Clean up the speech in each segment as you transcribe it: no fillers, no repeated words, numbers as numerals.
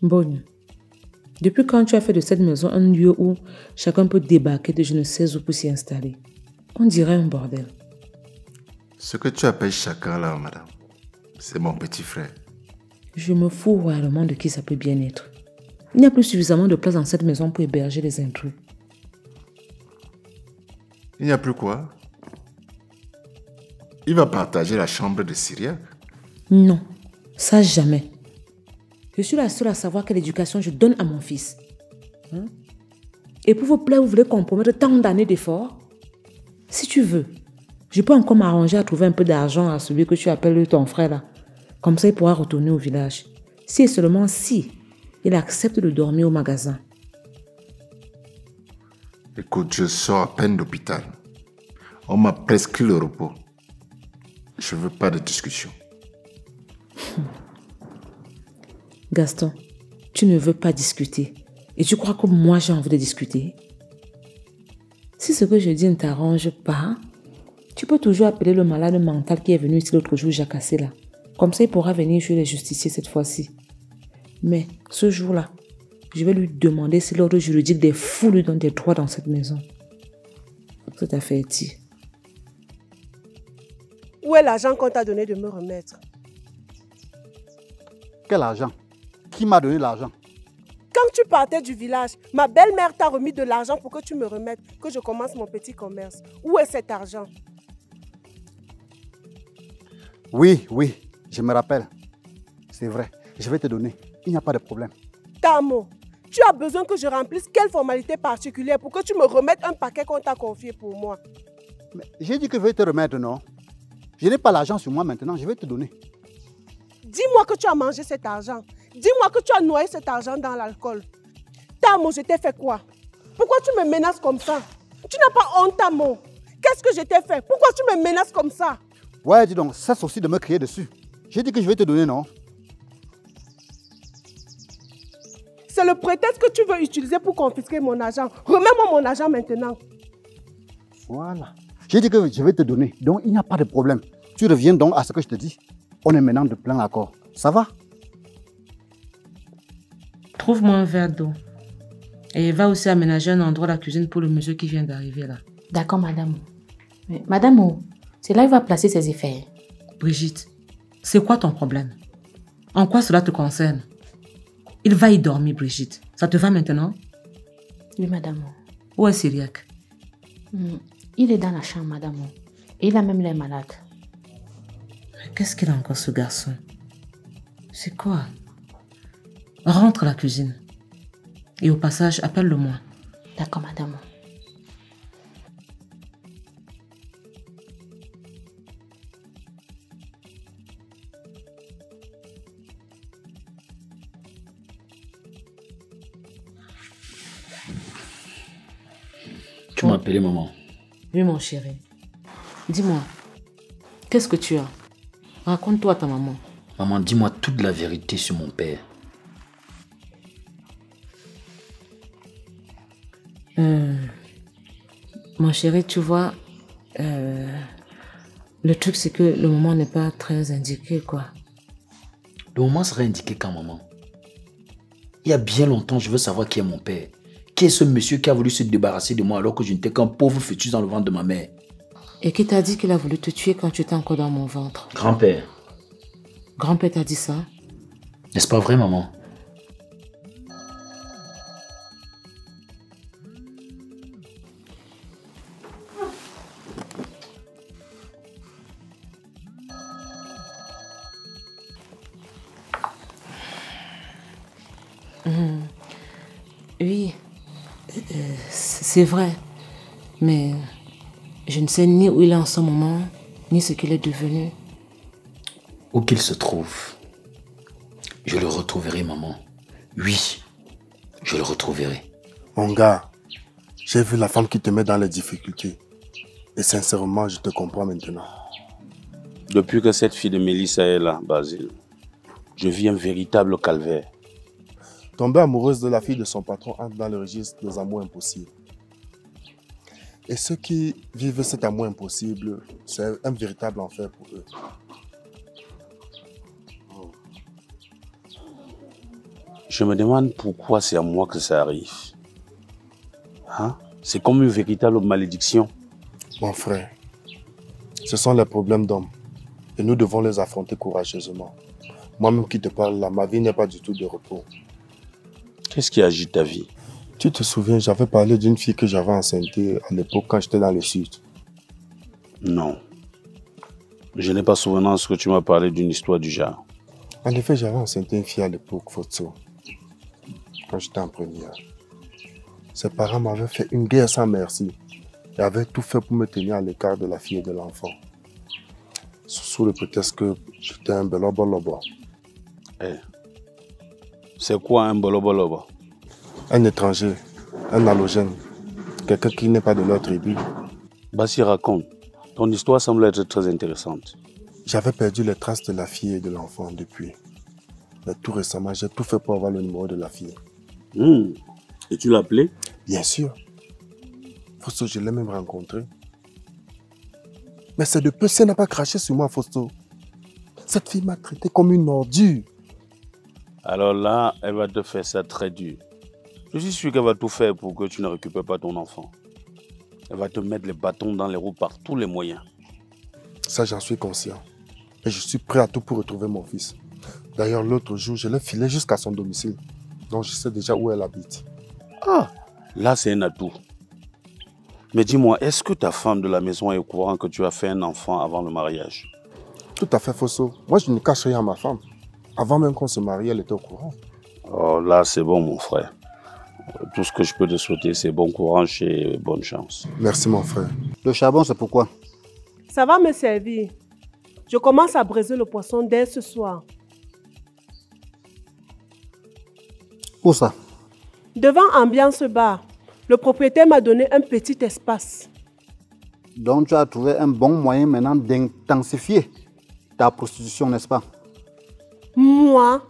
Bonne. Depuis quand tu as fait de cette maison un lieu où chacun peut débarquer de je ne sais où pour s'y installer? On dirait un bordel. Ce que tu appelles chacun là, madame, c'est mon petit frère. Je me fous royalement de qui ça peut bien être. Il n'y a plus suffisamment de place dans cette maison pour héberger les intrus. Il n'y a plus quoi? Il va partager la chambre de Syriac? Non, ça jamais. Je suis la seule à savoir quelle éducation je donne à mon fils. Et pour vous plaire, vous voulez compromettre tant d'années d'efforts? Si tu veux, je peux encore m'arranger à trouver un peu d'argent à celui que tu appelles ton frère là. Comme ça, il pourra retourner au village. Si et seulement si il accepte de dormir au magasin. Écoute, je sors à peine d'hôpital. On m'a prescrit le repos. Je ne veux pas de discussion. Gaston, tu ne veux pas discuter. Et tu crois que moi j'ai envie de discuter? Si ce que je dis ne t'arrange pas, tu peux toujours appeler le malade mental qui est venu ici l'autre jour jacasser là. Comme ça, il pourra venir chez les justiciers cette fois-ci. Mais ce jour-là, je vais lui demander si l'ordre juridique des fous lui donne des droits dans cette maison. Cette affaire-ci. Où est l'argent qu'on t'a donné de me remettre? Quel argent? Qui m'a donné l'argent? Quand tu partais du village, ma belle-mère t'a remis de l'argent pour que tu me remettes, que je commence mon petit commerce. Où est cet argent? Oui, je me rappelle. C'est vrai, je vais te donner. Il n'y a pas de problème. Tamo, tu as besoin que je remplisse quelle formalité particulière pour que tu me remettes un paquet qu'on t'a confié pour moi? Mais j'ai dit que je vais te remettre, non? Je n'ai pas l'argent sur moi maintenant, je vais te donner. Dis-moi que tu as mangé cet argent. Dis-moi que tu as noyé cet argent dans l'alcool. Tamo, je t'ai fait quoi? Pourquoi tu me menaces comme ça? Tu n'as pas honte, Tamo. Qu'est-ce que je t'ai fait? Pourquoi tu me menaces comme ça? Ouais, dis donc, cesse aussi de me crier dessus. J'ai dit que je vais te donner, non? C'est le prétexte que tu veux utiliser pour confisquer mon argent. Remets-moi mon argent maintenant. Voilà. J'ai dit que je vais te donner, donc il n'y a pas de problème. Tu reviens donc à ce que je te dis. On est maintenant de plein accord. Ça va? Trouve-moi un verre d'eau. Et va aussi aménager un endroit à la cuisine pour le monsieur qui vient d'arriver là. D'accord, madame. Mais, madame, c'est là qu'il va placer ses effets. Brigitte, c'est quoi ton problème? En quoi cela te concerne? Il va y dormir, Brigitte. Ça te va maintenant? Oui, madame. Où est Syriac? Il est dans la chambre, madame. Et il a même l'air malade. Mais qu'est-ce qu'il a encore, ce garçon? C'est quoi? Rentre à la cuisine. Et au passage, appelle-le-moi. D'accord, madame. Tu m'as appelé maman. Oui, mon chéri. Dis-moi, qu'est-ce que tu as? Raconte-toi à ta maman. Maman, dis-moi toute la vérité sur mon père. Mon chéri, tu vois, le truc c'est que le moment n'est pas très indiqué, quoi. Le moment serait indiqué quand, maman? Il y a bien longtemps, je veux savoir qui est mon père. Qui est ce monsieur qui a voulu se débarrasser de moi alors que je n'étais qu'un pauvre fœtus dans le ventre de ma mère? Et qui t'a dit qu'il a voulu te tuer quand tu étais encore dans mon ventre? Grand-père. Grand-père t'a dit ça? N'est-ce pas vrai, maman? Oui, c'est vrai. Mais je ne sais ni où il est en ce moment, ni ce qu'il est devenu. Où qu'il se trouve, je le retrouverai, maman. Oui, je le retrouverai. Mon gars, j'ai vu la femme qui te met dans les difficultés. Et sincèrement, je te comprends maintenant. Depuis que cette fille de Mélissa est là, Basile, je vis un véritable calvaire. Tomber amoureuse de la fille de son patron entre dans le registre des amours impossibles. Et ceux qui vivent cet amour impossible, c'est un véritable enfer pour eux. Je me demande pourquoi c'est à moi que ça arrive. Hein? C'est comme une véritable malédiction. Mon frère, ce sont les problèmes d'hommes. Et nous devons les affronter courageusement. Moi-même qui te parle là, ma vie n'est pas du tout de repos. Qu'est-ce qui agite ta vie? Tu te souviens, j'avais parlé d'une fille que j'avais enceinte à l'époque quand j'étais dans le sud. Non. Je n'ai pas souvenance que tu m'as parlé d'une histoire du genre. En effet, j'avais enceinte une fille à l'époque, Fotso. Quand j'étais en première. Ses parents m'avaient fait une guerre sans merci. Ils avaient tout fait pour me tenir à l'écart de la fille et de l'enfant. Sous le prétexte que j'étais un belobolobo. Eh. C'est quoi un bolobolobo? Un étranger, un halogène, quelqu'un qui n'est pas de leur tribu. Bassi, raconte. Ton histoire semble être très intéressante. J'avais perdu les traces de la fille et de l'enfant depuis. Mais tout récemment, j'ai tout fait pour avoir le numéro de la fille. Et tu l'as appelée? Bien sûr. Fausto, je l'ai même rencontrée. Mais c'est de peu si elle n'a pas craché sur moi, Fausto. Cette fille m'a traité comme une ordure. Alors là, elle va te faire ça très dur. Je suis sûr qu'elle va tout faire pour que tu ne récupères pas ton enfant. Elle va te mettre les bâtons dans les roues par tous les moyens. Ça, j'en suis conscient. Et je suis prêt à tout pour retrouver mon fils. D'ailleurs, l'autre jour, je l'ai filé jusqu'à son domicile. Donc, je sais déjà où elle habite. Ah, là, c'est un atout. Mais dis-moi, est-ce que ta femme de la maison est au courant que tu as fait un enfant avant le mariage? Tout à fait, Fosso. Moi, je ne cache rien à ma femme. Avant même qu'on se marie, elle était au courant. Oh, là, c'est bon, mon frère. Tout ce que je peux te souhaiter, c'est bon courage et bonne chance. Merci, mon frère. Le charbon, c'est pourquoi? Ça va me servir. Je commence à braiser le poisson dès ce soir. Où ça? Devant Ambiance Bar, le propriétaire m'a donné un petit espace. Donc tu as trouvé un bon moyen maintenant d'intensifier ta prostitution, n'est-ce pas? Moi?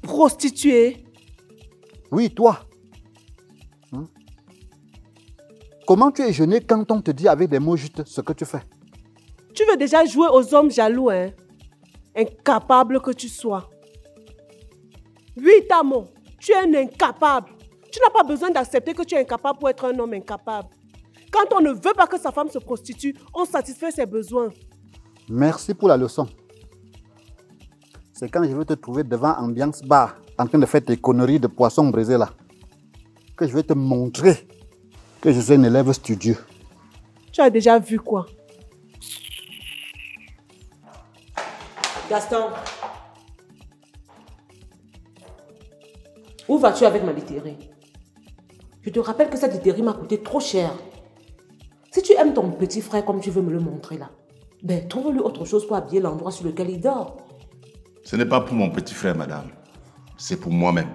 Prostituée? Oui, toi. Comment tu es gêné quand on te dit avec des mots justes ce que tu fais? Tu veux déjà jouer aux hommes jaloux, hein? Incapable que tu sois. Oui, Tamo, tu es un incapable. Tu n'as pas besoin d'accepter que tu es incapable pour être un homme incapable. Quand on ne veut pas que sa femme se prostitue, on satisfait ses besoins. Merci pour la leçon. C'est quand je vais te trouver devant Ambiance Bar, en train de faire tes conneries de poisson brisé là, que je vais te montrer que je suis un élève studieux. Tu as déjà vu quoi? Gaston. Où vas-tu avec ma litérie? Je te rappelle que cette litérie m'a coûté trop cher. Si tu aimes ton petit frère comme tu veux me le montrer là, ben trouve-lui autre chose pour habiller l'endroit sur lequel il dort. Ce n'est pas pour mon petit frère, madame. C'est pour moi-même.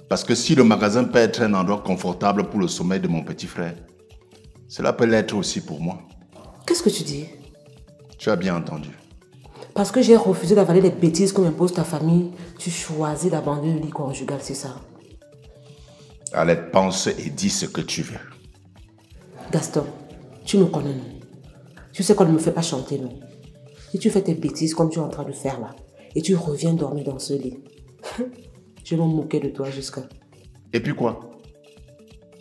Parce que si le magasin peut être un endroit confortable pour le sommeil de mon petit frère, cela peut l'être aussi pour moi. Qu'est-ce que tu dis? Tu as bien entendu. Parce que j'ai refusé d'avaler les bêtises que m'impose ta famille, tu choisis d'abandonner le lit conjugal, c'est ça? Allez, pense et dis ce que tu veux. Gaston, tu nous connais, nous. Tu sais qu'on ne me fait pas chanter, nous. Si tu fais tes bêtises comme tu es en train de faire là, et tu reviens dormir dans ce lit, je vais me moquer de toi jusqu'à... Et puis quoi?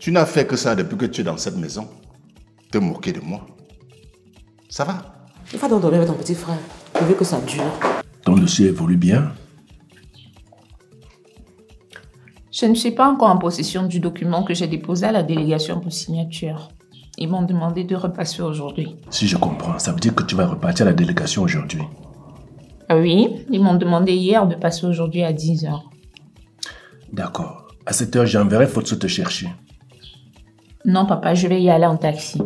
Tu n'as fait que ça depuis que tu es dans cette maison. Te moquer de moi. Ça va? Va donc dormir avec ton petit frère. Je veux que ça dure. Ton dossier évolue bien? Je ne suis pas encore en possession du document que j'ai déposé à la délégation pour signature. Ils m'ont demandé de repasser aujourd'hui. Si je comprends, ça veut dire que tu vas repartir à la délégation aujourd'hui. Oui, ils m'ont demandé hier de passer aujourd'hui à 10h. D'accord. À 7h, j'enverrai Fotso te chercher. Non, papa, je vais y aller en taxi.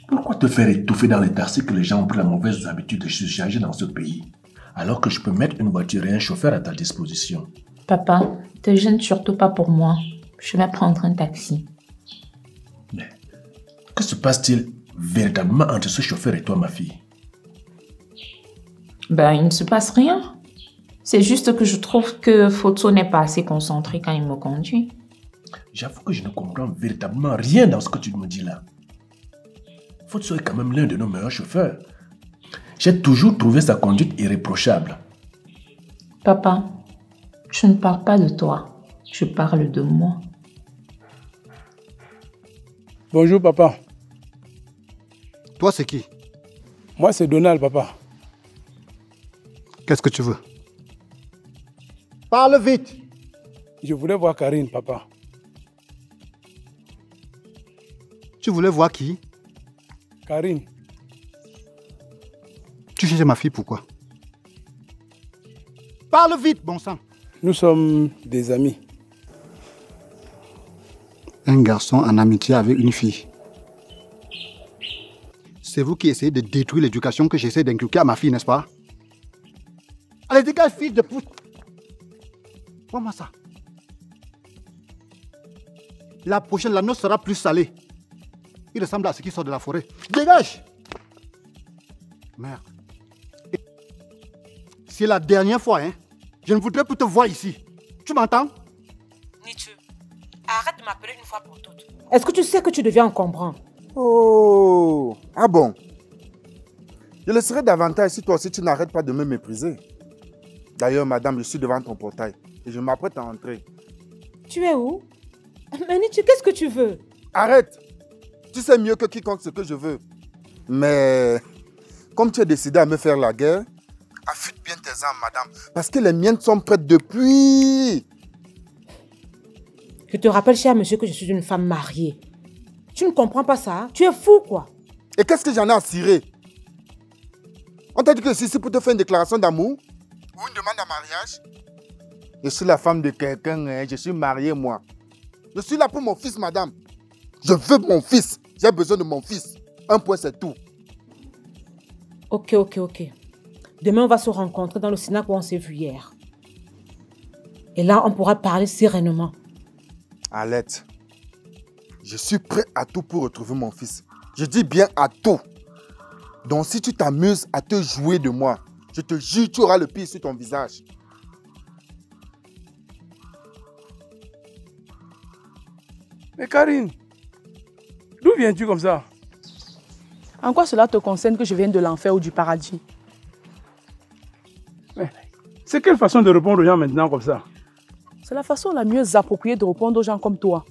Pourquoi te faire étouffer dans les taxis que les gens ont pris la mauvaise habitude de se charger dans ce pays, alors que je peux mettre une voiture et un chauffeur à ta disposition? Papa, te gêne surtout pas pour moi. Je vais prendre un taxi. Mais que se passe-t-il véritablement entre ce chauffeur et toi, ma fille? Ben, il ne se passe rien. C'est juste que je trouve que Fotso n'est pas assez concentré quand il me conduit. J'avoue que je ne comprends véritablement rien dans ce que tu me dis là. Fotso est quand même l'un de nos meilleurs chauffeurs. J'ai toujours trouvé sa conduite irréprochable. Papa, Je ne parle pas de toi. Je parle de moi. Bonjour, papa. Toi, c'est qui? Moi, c'est Donald, papa. Qu'est-ce que tu veux? Parle vite. Je voulais voir Karine, papa. Tu voulais voir qui? Karine. Tu cherches ma fille, pourquoi? Parle vite, bon sang. Nous sommes des amis. Un garçon en amitié avec une fille. C'est vous qui essayez de détruire l'éducation que j'essaie d'inculquer à ma fille, n'est-ce pas? Allez, dégage, fille de pute. Vois-moi ça. La prochaine, la noce sera plus salée. Il ressemble à ce qui sort de la forêt. Dégage! Merde. C'est la dernière fois, hein? Je ne voudrais plus te voir ici. Tu m'entends? Nitu, arrête de m'appeler une fois pour toutes. Est-ce que tu sais que tu deviens encombrant? Oh, ah bon? Je le serais davantage si toi aussi tu n'arrêtes pas de me mépriser. D'ailleurs, madame, je suis devant ton portail et je m'apprête à entrer. Tu es où? Mais Nitu, qu'est-ce que tu veux? Arrête! Tu sais mieux que quiconque ce que je veux. Mais comme tu as décidé à me faire la guerre, affûte bien tes armes, madame, parce que les miennes sont prêtes depuis. Je te rappelle, cher monsieur, que je suis une femme mariée. Tu ne comprends pas ça? Tu es fou, quoi. Et qu'est-ce que j'en ai à cirer? On t'a dit que c'est ici pour te faire une déclaration d'amour ou une demande en mariage? Je suis la femme de quelqu'un, hein. Je suis marié, moi. Je suis là pour mon fils, madame. Je veux mon fils. J'ai besoin de mon fils. Un point, c'est tout. Ok. Demain, on va se rencontrer dans le Sénat où on s'est vu hier. Et là, on pourra parler sereinement. Alette, je suis prêt à tout pour retrouver mon fils. Je dis bien à tout. Donc si tu t'amuses à te jouer de moi, je te jure, tu auras le pire sur ton visage. Mais Karine, d'où viens-tu comme ça? En quoi cela te concerne que je vienne de l'enfer ou du paradis? Mais c'est quelle façon de répondre aux gens maintenant comme ça? C'est la façon la mieux appropriée de répondre aux gens comme toi.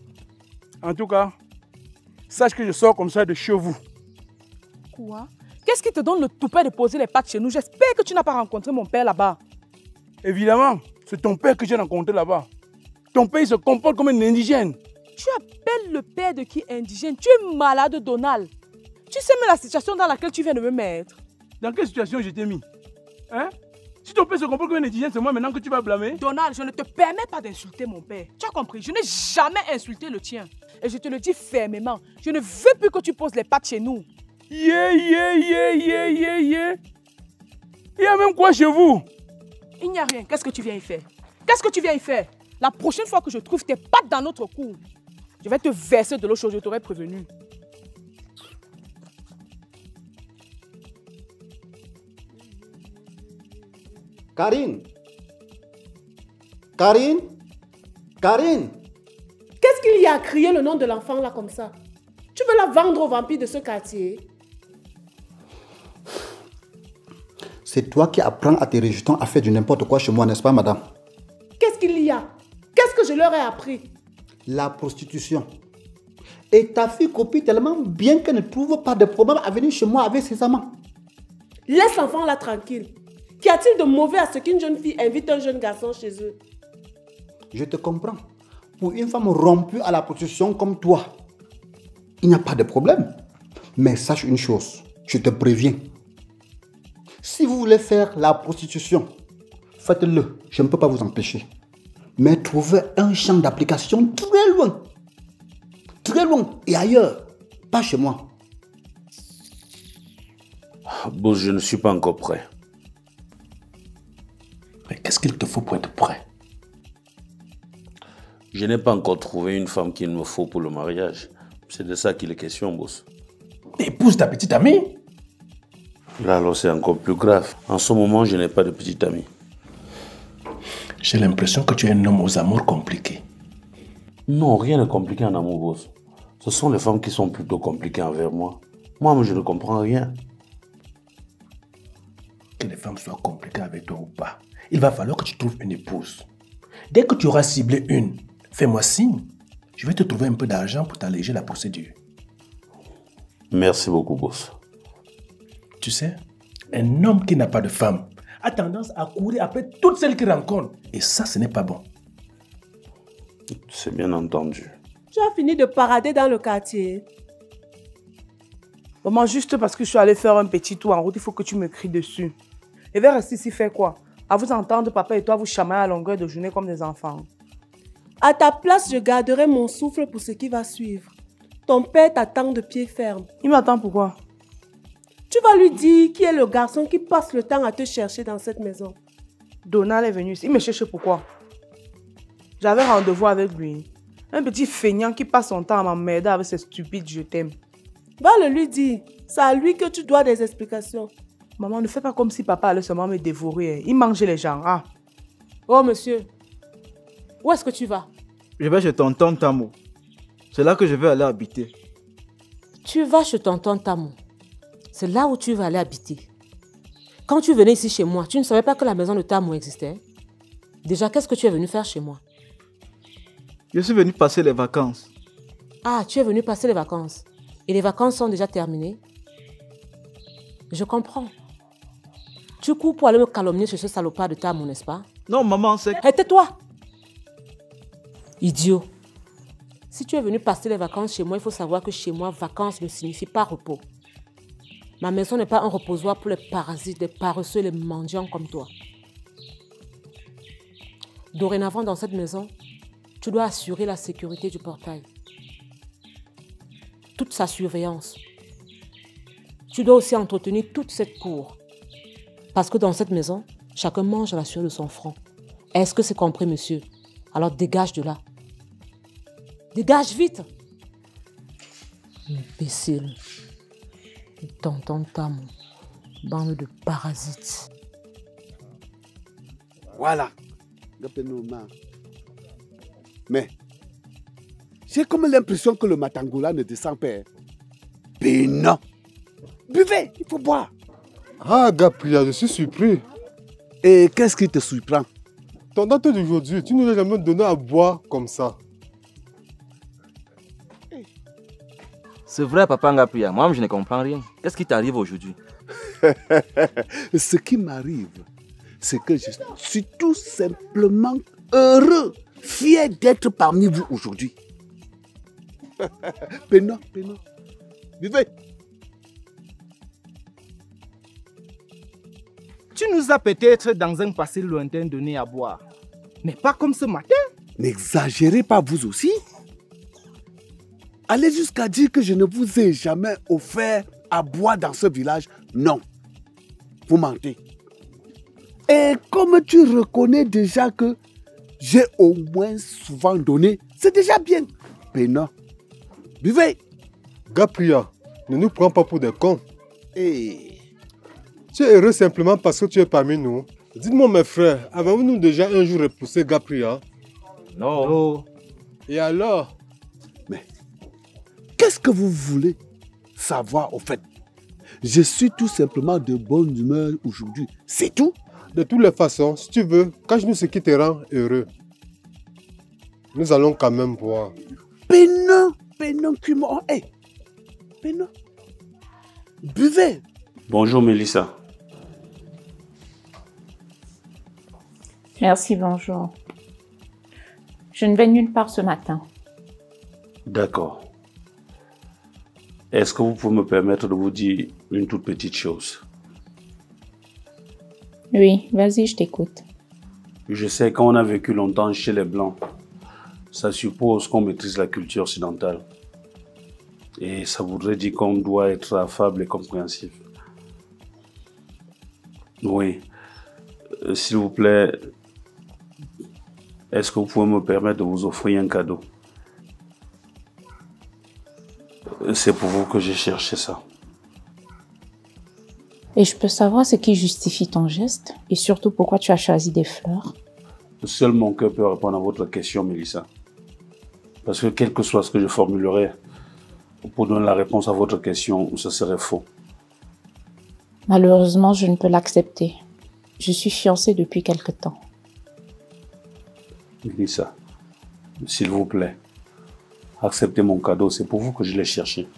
En tout cas, sache que je sors comme ça de chez vous. Quoi? Qu'est-ce qui te donne le toupet de poser les pattes chez nous? J'espère que tu n'as pas rencontré mon père là-bas. Évidemment, c'est ton père que j'ai rencontré là-bas. Ton père il se comporte comme un indigène. Tu appelles le père de qui indigène? Tu es malade, Donald. Tu sais même la situation dans laquelle tu viens de me mettre. Dans quelle situation je t'ai mis? Hein? Si ton père se comporte comme un indigène, c'est moi maintenant que tu vas blâmer? Donald, je ne te permets pas d'insulter mon père. Tu as compris? Je n'ai jamais insulté le tien. Et je te le dis fermement. Je ne veux plus que tu poses les pattes chez nous. Yeah. Il y a même quoi chez vous? Il n'y a rien. Qu'est-ce que tu viens y faire? Qu'est-ce que tu viens y faire? La prochaine fois que je trouve tes pattes dans notre cour, je vais te verser de l'eau chaude, je t'aurais prévenu. Karine! Karine! Karine! Qu'est-ce qu'il y a à crier le nom de l'enfant là comme ça? Tu veux la vendre aux vampires de ce quartier? C'est toi qui apprends à tes rejetons à faire du n'importe quoi chez moi, n'est-ce pas, madame? Qu'est-ce qu'il y a? Qu'est-ce que je leur ai appris? La prostitution. Et ta fille copie tellement bien qu'elle ne trouve pas de problème à venir chez moi avec ses amants. Laisse l'enfant là tranquille. Qu'y a-t-il de mauvais à ce qu'une jeune fille invite un jeune garçon chez eux? Je te comprends. Pour une femme rompue à la prostitution comme toi, il n'y a pas de problème. Mais sache une chose, je te préviens. Si vous voulez faire la prostitution, faites-le. Je ne peux pas vous empêcher. Mais trouvez un champ d'application très loin. Très loin et ailleurs. Pas chez moi. Bon, je ne suis pas encore prêt. Mais qu'est-ce qu'il te faut pour être prêt? Je n'ai pas encore trouvé une femme qu'il me faut pour le mariage. C'est de ça qu'il est question, boss. Épouse ta petite amie? Là, alors, c'est encore plus grave. En ce moment, je n'ai pas de petite amie. J'ai l'impression que tu es un homme aux amours compliqués. Non, rien n'est compliqué en amour, boss. Ce sont les femmes qui sont plutôt compliquées envers moi. Moi, je ne comprends rien. Que les femmes soient compliquées avec toi ou pas, il va falloir que tu trouves une épouse. Dès que tu auras ciblé une, fais-moi signe. Je vais te trouver un peu d'argent pour t'alléger la procédure. Merci beaucoup, boss. Tu sais, un homme qui n'a pas de femme a tendance à courir après toutes celles qu'il rencontre. Et ça, ce n'est pas bon. C'est bien entendu. Tu as fini de parader dans le quartier. Maman, juste parce que je suis allée faire un petit tour en route, il faut que tu me cries dessus. Et vers rester ici faire quoi? À vous entendre, papa et toi, vous chamailler à longueur de journée comme des enfants. À ta place, je garderai mon souffle pour ce qui va suivre. Ton père t'attend de pied ferme. Il m'attend pourquoi? Tu vas lui dire qui est le garçon qui passe le temps à te chercher dans cette maison. Donald est venu ici. Il me cherche pourquoi? J'avais rendez-vous avec lui. Un petit feignant qui passe son temps à m'emmerder avec ses stupides je t'aime. Va le lui dire. C'est à lui que tu dois des explications. Maman, ne fais pas comme si papa allait seulement me dévorer. Il mangeait les gens. Ah. Oh, monsieur. Où est-ce que tu vas? Je vais chez tonton Tamo. C'est là que je vais aller habiter. Tu vas chez tonton Tamo. C'est là où tu vas aller habiter. Quand tu venais ici chez moi, tu ne savais pas que la maison de Tamo existait? Déjà, qu'est-ce que tu es venu faire chez moi? Je suis venu passer les vacances. Ah, tu es venu passer les vacances. Et les vacances sont déjà terminées? Je comprends. Tu cours pour aller me calomnier sur ce salopard de Tamo, n'est-ce pas? Non, maman, c'est... Hé, tais-toi! Idiot. Si tu es venu passer les vacances chez moi, il faut savoir que chez moi, vacances ne signifie pas repos. Ma maison n'est pas un reposoir pour les parasites, les paresseux et les mendiants comme toi. Dorénavant, dans cette maison, tu dois assurer la sécurité du portail. Toute sa surveillance. Tu dois aussi entretenir toute cette cour. Parce que dans cette maison, chacun mange à la sueur de son front. Est-ce que c'est compris, monsieur? Alors dégage de là. Dégage vite! Imbécile. Tonton Tamo. Bande de parasites. Voilà. Mais, j'ai comme l'impression que le Matangola ne descend pas. Mais non. Buvez, il faut boire. Ah, Gabriel, je suis surpris. Et qu'est-ce qui te surprend? Ton date d'aujourd'hui, tu nous as jamais donné à boire comme ça. C'est vrai, papa Ngapria. Moi, je ne comprends rien. Qu'est-ce qui t'arrive aujourd'hui? Ce qui m'arrive, c'est que je suis tout simplement heureux, fier d'être parmi vous aujourd'hui. Pénon, vivez. Tu nous as peut-être dans un passé lointain donné à boire, mais pas comme ce matin. N'exagérez pas vous aussi. Allez jusqu'à dire que je ne vous ai jamais offert à boire dans ce village. Non, vous mentez. Et comme tu reconnais déjà que j'ai au moins souvent donné, c'est déjà bien. Pénon, buvez. Gabriel, ne nous prends pas pour des cons. Et... Tu es heureux simplement parce que tu es parmi nous. Dites-moi, mes frères, avons-nous déjà un jour repoussé Gabriel? Non. Et alors? Mais, qu'est-ce que vous voulez savoir au fait? Je suis tout simplement de bonne humeur aujourd'hui. C'est tout? De toutes les façons, si tu veux, cache-nous ce qui te rend heureux. Nous allons quand même boire. Pénon, Cumon. Hey, Pénon. Buvez. Bonjour, Mélissa. Merci, bonjour. Je ne vais nulle part ce matin. D'accord. Est-ce que vous pouvez me permettre de vous dire une toute petite chose? Oui, vas-y, je t'écoute. Je sais qu'on a vécu longtemps chez les Blancs. Ça suppose qu'on maîtrise la culture occidentale. Et ça voudrait dire qu'on doit être affable et compréhensif. Oui. S'il vous plaît, est-ce que vous pouvez me permettre de vous offrir un cadeau? C'est pour vous que j'ai cherché ça. Et je peux savoir ce qui justifie ton geste et surtout pourquoi tu as choisi des fleurs? Seul mon cœur peut répondre à votre question, Mélissa. Parce que quel que soit ce que je formulerai pour donner la réponse à votre question, ce serait faux. Malheureusement, je ne peux l'accepter. Je suis fiancée depuis quelque temps. Mélissa, s'il vous plaît, acceptez mon cadeau, c'est pour vous que je l'ai cherché.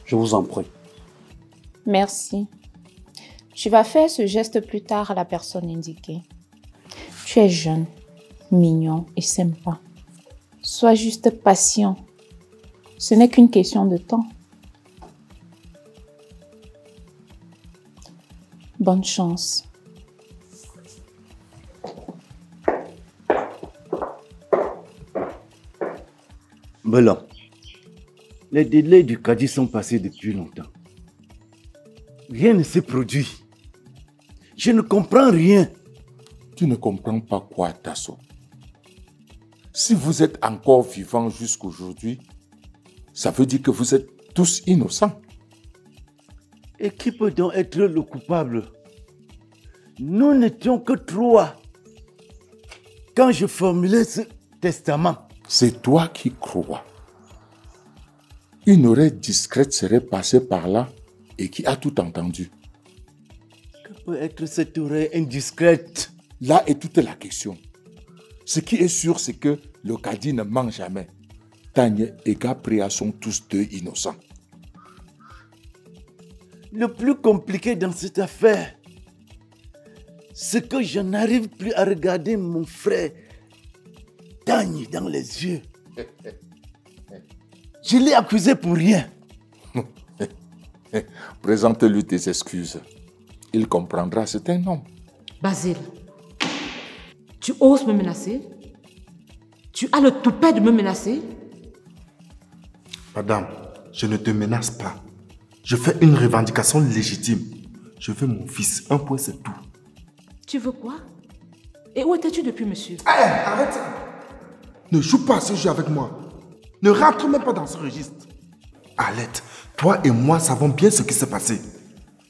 Je vous en prie. Merci. Tu vas faire ce geste plus tard à la personne indiquée. Tu es jeune, mignon et sympa. Sois juste patient. Ce n'est qu'une question de temps. Bonne chance. Blanc, les délais du caddie sont passés depuis longtemps. Rien ne s'est produit. Je ne comprends rien. Tu ne comprends pas quoi, Tasso? Si vous êtes encore vivant jusqu'aujourd'hui, ça veut dire que vous êtes tous innocents. Et qui peut donc être le coupable? Nous n'étions que 3 quand je formulais ce testament. C'est toi qui crois. Une oreille discrète serait passée par là et qui a tout entendu. Que peut être cette oreille indiscrète? Là est toute la question. Ce qui est sûr, c'est que le caddie ne ment jamais. Tanya et Gabriel sont tous deux innocents. Le plus compliqué dans cette affaire, c'est que je n'arrive plus à regarder mon frère Tanya dans les yeux. Je l'ai accusé pour rien. Présente-lui tes excuses. Il comprendra, c'est un homme. Basile, tu oses me menacer? Tu as le toupet de me menacer? Madame, je ne te menace pas. Je fais une revendication légitime. Je veux mon fils. Un point, c'est tout. Tu veux quoi? Et où étais-tu depuis, monsieur? Arrête ça! Ne joue pas à ce jeu avec moi. Ne rentre même pas dans ce registre. Alette, toi et moi savons bien ce qui s'est passé.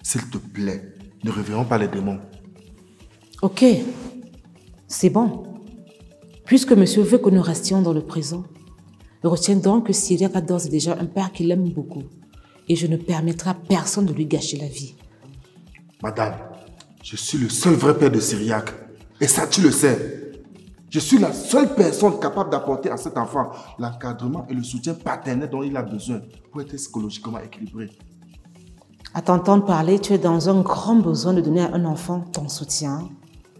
S'il te plaît, ne réveillons pas les démons. Ok, c'est bon. Puisque monsieur veut que nous restions dans le présent, retiens donc que Syriac a d'ores et déjà un père qui l'aime beaucoup. Et je ne permettrai à personne de lui gâcher la vie. Madame, je suis le seul vrai père de Syriac. Et ça, tu le sais. Je suis la seule personne capable d'apporter à cet enfant l'encadrement et le soutien paternel dont il a besoin pour être psychologiquement équilibré. À t'entendre parler, tu es dans un grand besoin de donner à un enfant ton soutien,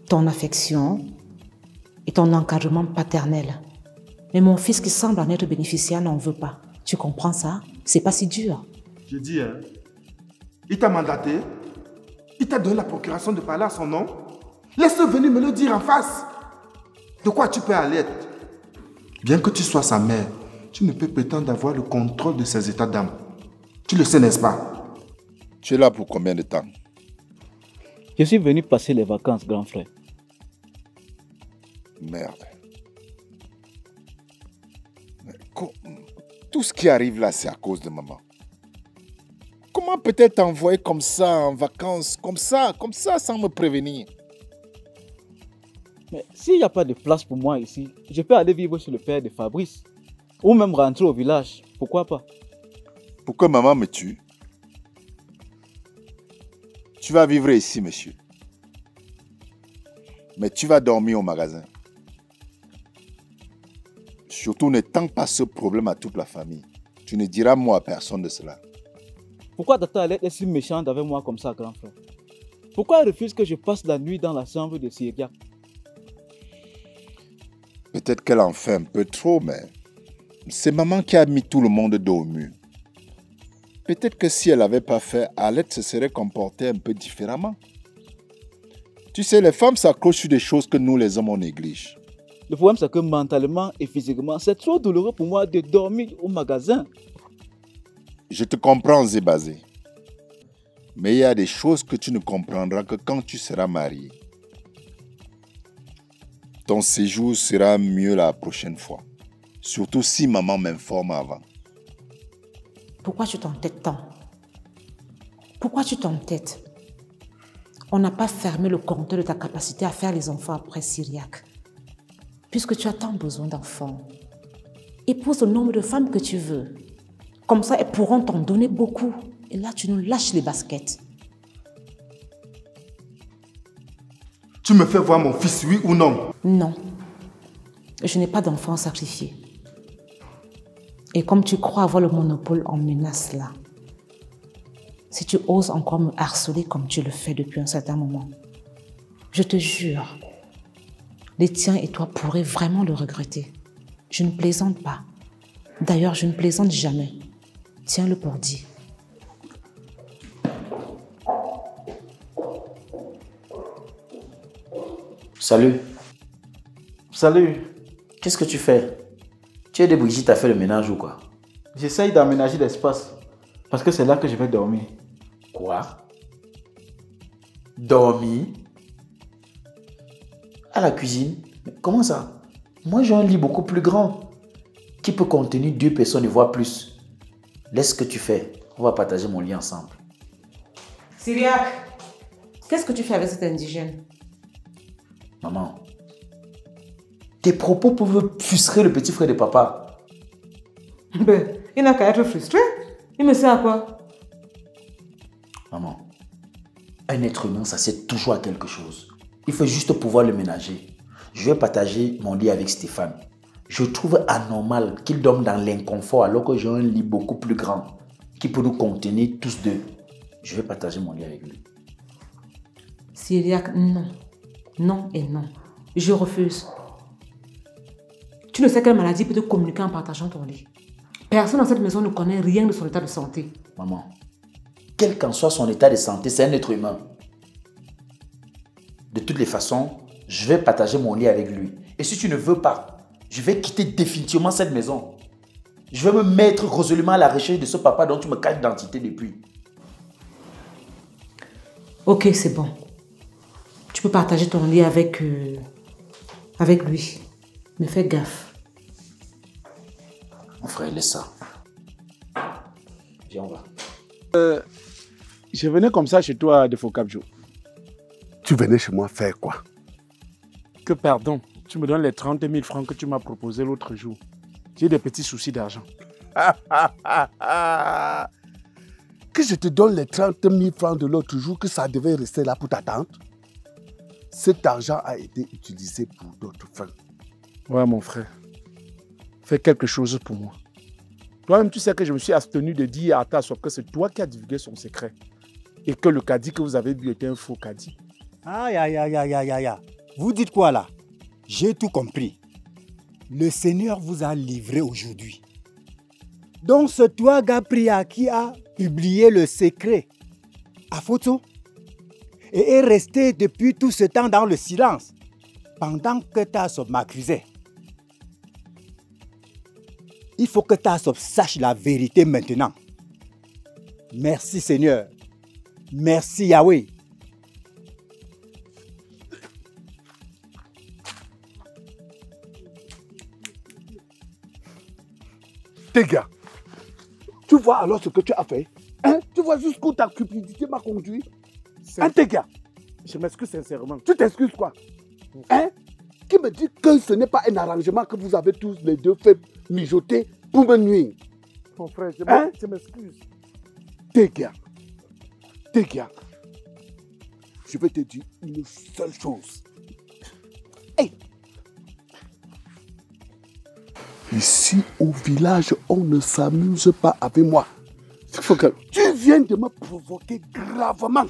ton affection et ton encadrement paternel. Mais mon fils qui semble en être bénéficiaire n'en veut pas. Tu comprends ça? C'est pas si dur. Je dis, il t'a mandaté, il t'a donné la procuration de parler à son nom. Laisse-le venir me le dire en face. De quoi tu peux aller? Bien que tu sois sa mère, tu ne peux prétendre avoir le contrôle de ses états d'âme. Tu le sais, n'est-ce pas? Tu es là pour combien de temps? Je suis venu passer les vacances, grand frère. Merde. Tout ce qui arrive là, c'est à cause de maman. Comment peut-elle t'envoyer comme ça en vacances, comme ça, sans me prévenir? Mais s'il n'y a pas de place pour moi ici, je peux aller vivre chez le père de Fabrice. Ou même rentrer au village. Pourquoi pas? Pourquoi maman me tue? Tu vas vivre ici, monsieur. Mais tu vas dormir au magasin. Surtout, ne tente pas ce problème à toute la famille. Tu ne diras moi à personne de cela. Pourquoi Tata Alette est si méchante avec moi comme ça, grand frère? Pourquoi elle refuse que je passe la nuit dans la chambre de Syriac? Peut-être qu'elle en fait un peu trop, mais c'est maman qui a mis tout le monde dos au mur. Peut-être que si elle n'avait pas fait, Alette se serait comportée un peu différemment. Tu sais, les femmes s'accrochent sur des choses que nous, les hommes, on néglige. Le problème, c'est que mentalement et physiquement, c'est trop douloureux pour moi de dormir au magasin. Je te comprends, Zébazé. Mais il y a des choses que tu ne comprendras que quand tu seras marié. Ton séjour sera mieux la prochaine fois. Surtout si maman m'informe avant. Pourquoi tu t'entêtes tant? Pourquoi tu t'entêtes? On n'a pas fermé le compteur de ta capacité à faire les enfants après Syriac. Puisque tu as tant besoin d'enfants. Épouse le nombre de femmes que tu veux. Comme ça, elles pourront t'en donner beaucoup. Et là, tu nous lâches les baskets. Tu me fais voir mon fils, oui ou non? Non. Je n'ai pas d'enfant sacrifié. Et comme tu crois avoir le monopole en menace là, si tu oses encore me harceler comme tu le fais depuis un certain moment, je te jure, les tiens et toi pourraient vraiment le regretter. Je ne plaisante pas. D'ailleurs, je ne plaisante jamais. Tiens-le pour dit. Salut. Salut. Qu'est-ce que tu fais? Tu es debout ici, tu as fait le ménage ou quoi? J'essaye d'aménager l'espace. Parce que c'est là que je vais dormir. Quoi? Dormir? À la cuisine? Mais comment ça? Moi j'ai un lit beaucoup plus grand qui peut contenir 2 personnes et voire plus. Laisse ce que tu fais. On va partager mon lit ensemble. Syriac, qu'est-ce que tu fais avec cet indigène? Maman, tes propos peuvent frustrer le petit frère de papa. Ben, il n'a qu'à être frustré. Il me sert à quoi? Maman, un être humain, ça sert toujours à quelque chose. Il faut juste pouvoir le ménager. Je vais partager mon lit avec Stéphane. Je trouve anormal qu'il dorme dans l'inconfort alors que j'ai un lit beaucoup plus grand qui peut nous contenir tous deux. Je vais partager mon lit avec lui. Syriac, non. Non et non. Je refuse. Tu ne sais quelle maladie peut te communiquer en partageant ton lit. Personne dans cette maison ne connaît rien de son état de santé. Maman, quel qu'en soit son état de santé, c'est un être humain. De toutes les façons, je vais partager mon lit avec lui. Et si tu ne veux pas, je vais quitter définitivement cette maison. Je vais me mettre résolument à la recherche de ce papa dont tu me caches l'identité depuis. Ok, c'est bon. Tu peux partager ton lit avec lui. Mais fais gaffe. Mon frère, laisse ça. Viens, on va. Je venais comme ça chez toi de Fokabjo. Tu venais chez moi faire quoi? Que pardon, tu me donnes les 30 000 francs que tu m'as proposé l'autre jour. J'ai des petits soucis d'argent. Que je te donne les 30 000 francs de l'autre jour, que ça devait rester là pour ta tante? Cet argent a été utilisé pour d'autres fins. Ouais, mon frère. Fais quelque chose pour moi. Toi-même, tu sais que je me suis abstenu de dire à ta soeur que c'est toi qui as divulgué son secret. Et que le caddie que vous avez vu était un faux caddie. Aïe, aïe, aïe, aïe, aïe, aïe. Vous dites quoi là? J'ai tout compris. Le Seigneur vous a livré aujourd'hui. Donc c'est toi, Gapria, qui a publié le secret à photo et est resté depuis tout ce temps dans le silence pendant que Tassop m'accusait. Il faut que Tassop sache la vérité maintenant. Merci Seigneur. Merci Yahweh. Tes gars, tu vois alors ce que tu as fait? Hein? Tu vois jusqu'où ta cupidité m'a conduit? Hein, tes gars? Je m'excuse sincèrement. Tu t'excuses quoi? Hein? Qui me dit que ce n'est pas un arrangement que vous avez tous les deux fait mijoter pour me nuire? Mon frère, je m'excuse. Tes gars, je vais te dire une seule chose. Hey! Ici au village, on ne s'amuse pas avec moi. Tu viens de me provoquer gravement.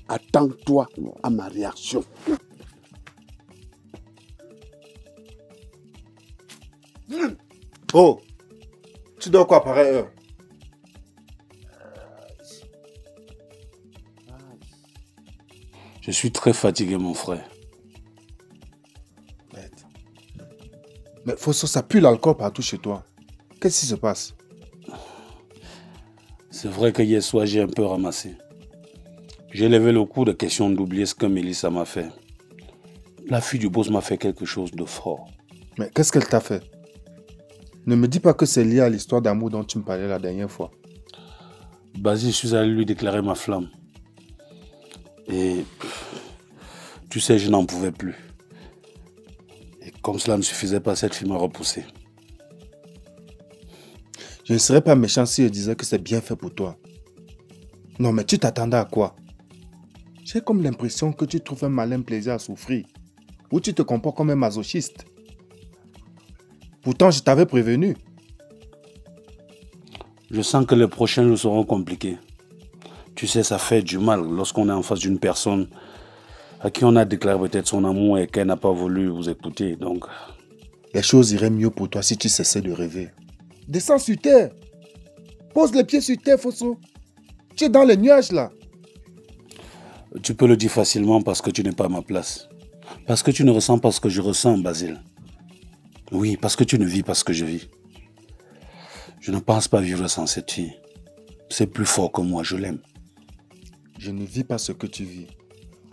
Attends-toi à ma réaction. Oh, tu dors quoi pareil heure? Je suis très fatigué, mon frère. Mais Fosso, ça pue l'alcool partout chez toi. Qu'est-ce qui se passe? C'est vrai que hier soir, j'ai un peu ramassé. J'ai levé le coup de question d'oublier ce que Mélissa m'a fait. La fille du boss m'a fait quelque chose de fort. Mais qu'est-ce qu'elle t'a fait? Ne me dis pas que c'est lié à l'histoire d'amour dont tu me parlais la dernière fois. Basile, je suis allé lui déclarer ma flamme. Et tu sais, je n'en pouvais plus. Et comme cela ne me suffisait pas, cette fille m'a repoussé. Je ne serais pas méchant si je disais que c'est bien fait pour toi. Non, mais tu t'attendais à quoi? J'ai comme l'impression que tu trouves un malin plaisir à souffrir. Ou tu te comportes comme un masochiste. Pourtant, je t'avais prévenu. Je sens que les prochains nous seront compliqués. Tu sais, ça fait du mal lorsqu'on est en face d'une personne à qui on a déclaré peut-être son amour et qu'elle n'a pas voulu vous écouter. Donc, les choses iraient mieux pour toi si tu cessais de rêver. Descends sur terre. Pose les pieds sur terre, Fosso. Tu es dans les nuages là. tu peux le dire facilement parce que tu n'es pas à ma place. Parce que tu ne ressens pas ce que je ressens, Basile. Oui, parce que tu ne vis pas ce que je vis. Je ne pense pas vivre sans cette fille. C'est plus fort que moi, je l'aime. Je ne vis pas ce que tu vis.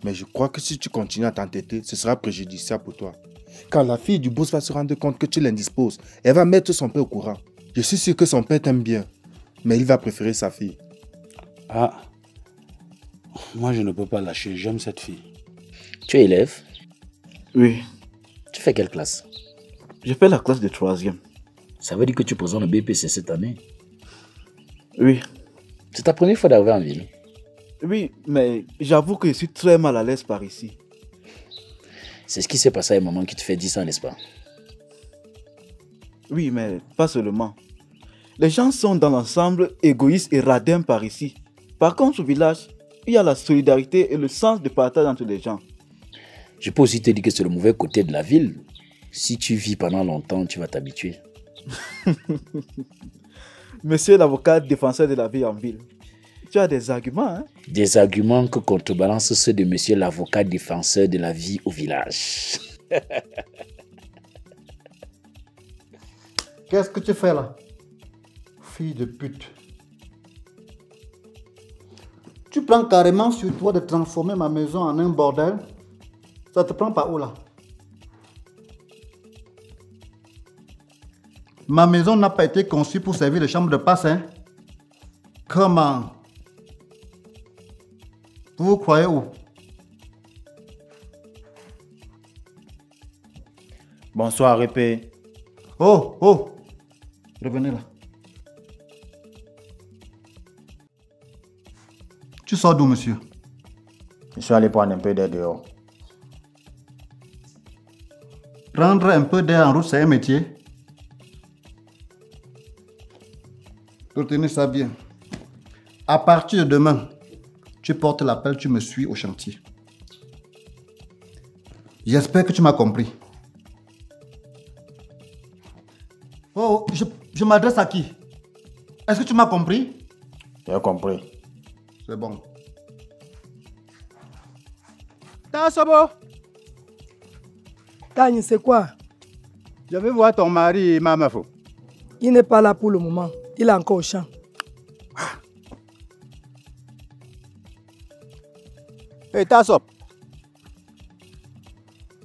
Mais je crois que si tu continues à t'entêter, ce sera préjudiciable pour toi. Quand la fille du boss va se rendre compte que tu l'indisposes, elle va mettre son père au courant. Je suis sûr que son père t'aime bien, mais il va préférer sa fille. Ah, moi je ne peux pas lâcher, j'aime cette fille. Tu es élève? Oui. Tu fais quelle classe? Je fais la classe de 3e. Ça veut dire que tu présentes le BPC cette année? Oui. C'est ta première fois d'arriver en ville? Oui, mais j'avoue que je suis très mal à l'aise par ici. C'est ce qui s'est passé à un moment qui te fait dire ça, n'est-ce pas? Oui, mais pas seulement. Les gens sont dans l'ensemble égoïstes et radins par ici. Par contre, au village, il y a la solidarité et le sens de partage entre les gens. Je peux aussi te dire que c'est le mauvais côté de la ville. Si tu vis pendant longtemps, tu vas t'habituer. Monsieur l'avocat défenseur de la vie en ville, tu as des arguments, hein? Des arguments que contrebalancent ceux de monsieur l'avocat défenseur de la vie au village. Qu'est-ce que tu fais là? Fille de pute. Tu prends carrément sur toi de transformer ma maison en un bordel? Ça te prend par où là? Ma maison n'a pas été conçue pour servir de chambre de passe, hein? Comment? Vous vous croyez où? Bonsoir, Répé. Oh, oh! Revenez là. Tu sors d'où, monsieur? Je suis allé prendre un peu d'air dehors. Prendre un peu d'air en route, c'est un métier. Retenez ça bien. À partir de demain, tu portes l'appel, tu me suis au chantier. J'espère que tu m'as compris. Oh, je m'adresse à qui? Est-ce que tu m'as compris? J'ai compris. C'est bon. Tasobo! Tani, c'est quoi? Je vais voir ton mari, Mamafo. Il n'est pas là pour le moment. Il est encore au champ. Hé, Tasop.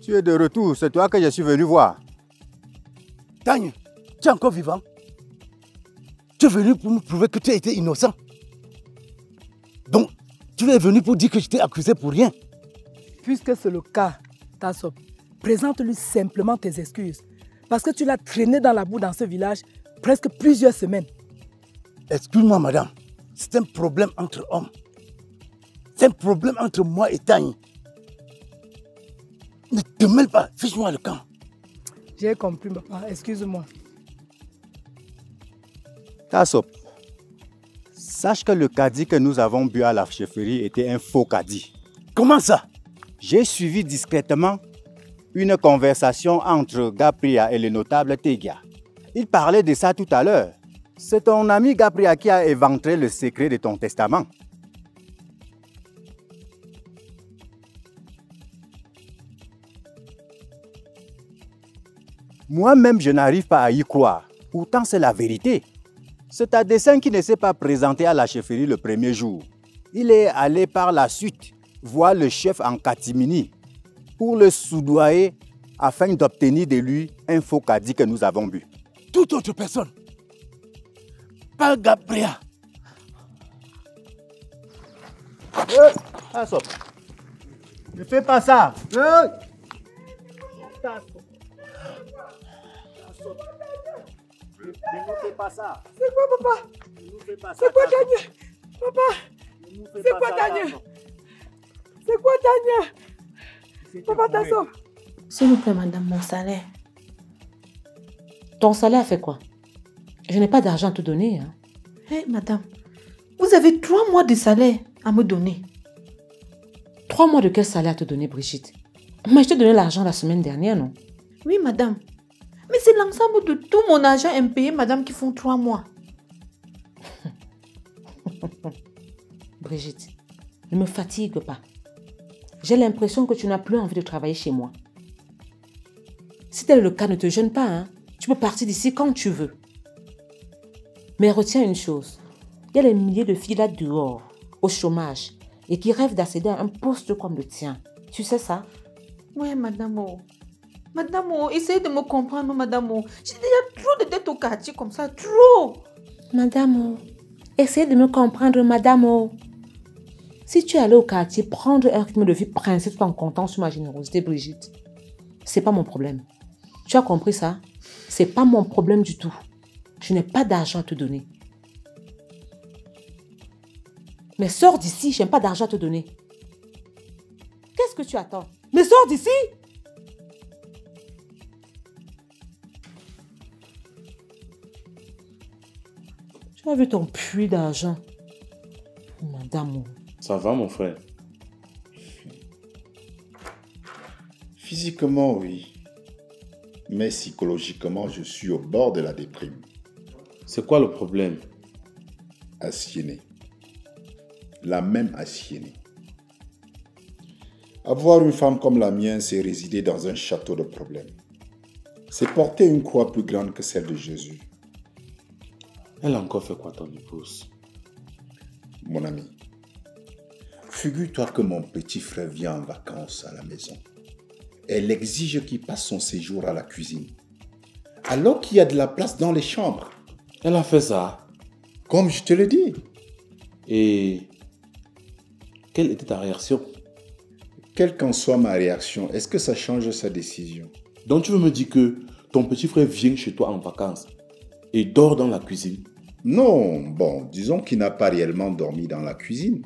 Tu es de retour, c'est toi que je suis venu voir. Tani, tu es encore vivant? Tu es venu pour me prouver que tu as été innocent. Donc, tu es venu pour dire que je t'ai accusé pour rien. Puisque c'est le cas, Tasop, présente-lui simplement tes excuses. Parce que tu l'as traîné dans la boue dans ce village presque plusieurs semaines. Excuse-moi, madame. C'est un problème entre hommes. C'est un problème entre moi et Tani. Ne te mêle pas, fiche-moi le camp. J'ai compris, papa. Excuse-moi. Tassop, sache que le caddie que nous avons bu à la chefferie était un faux caddie. Comment ça? J'ai suivi discrètement une conversation entre Gapria et le notable Tegia. Il parlait de ça tout à l'heure. C'est ton ami Gapria qui a éventré le secret de ton testament. Moi-même, je n'arrive pas à y croire. Pourtant, c'est la vérité. C'est ta dessein qui ne s'est pas présenté à la chefferie le premier jour. Il est allé par la suite voir le chef en catimini pour le soudoyer afin d'obtenir de lui un faux caddie que nous avons bu. Toute autre personne. Pas Gapria. Tassop, ne fais pas ça. Ne fais pas ça. C'est quoi, papa? C'est quoi, Daniel? Papa, c'est quoi, Daniel? C'est quoi, Tania? Papa Tasso. S'il vous plaît, madame, mon salaire. Ton salaire fait quoi? Je n'ai pas d'argent à te donner. Hein. Hé, madame, vous avez 3 mois de salaire à me donner. 3 mois de quel salaire à te donner, Brigitte? Mais je t'ai donné l'argent la semaine dernière, non? Oui, madame. Mais c'est l'ensemble de tout mon argent impayé, madame, qui font 3 mois. Brigitte, ne me fatigue pas. J'ai l'impression que tu n'as plus envie de travailler chez moi. Si tel est le cas, ne te gêne pas. Hein. Tu peux partir d'ici quand tu veux. Mais retiens une chose. Il y a des milliers de filles là dehors, au chômage, et qui rêvent d'accéder à un poste comme le tien. Tu sais ça? Oui, madame. Madame, essayez de me comprendre, madame. J'ai déjà trop de dettes au quartier comme ça, trop. Madame, essayez de me comprendre, madame. Si tu es allée au quartier prendre un rythme de vie princier tout en comptant sur ma générosité, Brigitte, c'est pas mon problème. Tu as compris ça? C'est pas mon problème du tout. Je n'ai pas d'argent à te donner. Mais sors d'ici, je n'ai pas d'argent à te donner. Qu'est-ce que tu attends? Mais sors d'ici! Tu as vu ton puits d'argent? Madame. Ça va, mon frère? Physiquement, oui. Mais psychologiquement, je suis au bord de la déprime. C'est quoi le problème? Assiéné. La même assiénée. Avoir une femme comme la mienne, c'est résider dans un château de problèmes. C'est porter une croix plus grande que celle de Jésus. Elle a encore fait quoi, ton épouse? Mon ami, figure-toi que mon petit frère vient en vacances à la maison. Elle exige qu'il passe son séjour à la cuisine. Alors qu'il y a de la place dans les chambres. Elle a fait ça? Comme je te le dis. Et quelle était ta réaction? Quelle qu'en soit ma réaction, est-ce que ça change sa décision? Donc tu veux me dire que ton petit frère vient chez toi en vacances et dort dans la cuisine? Non, bon, disons qu'il n'a pas réellement dormi dans la cuisine.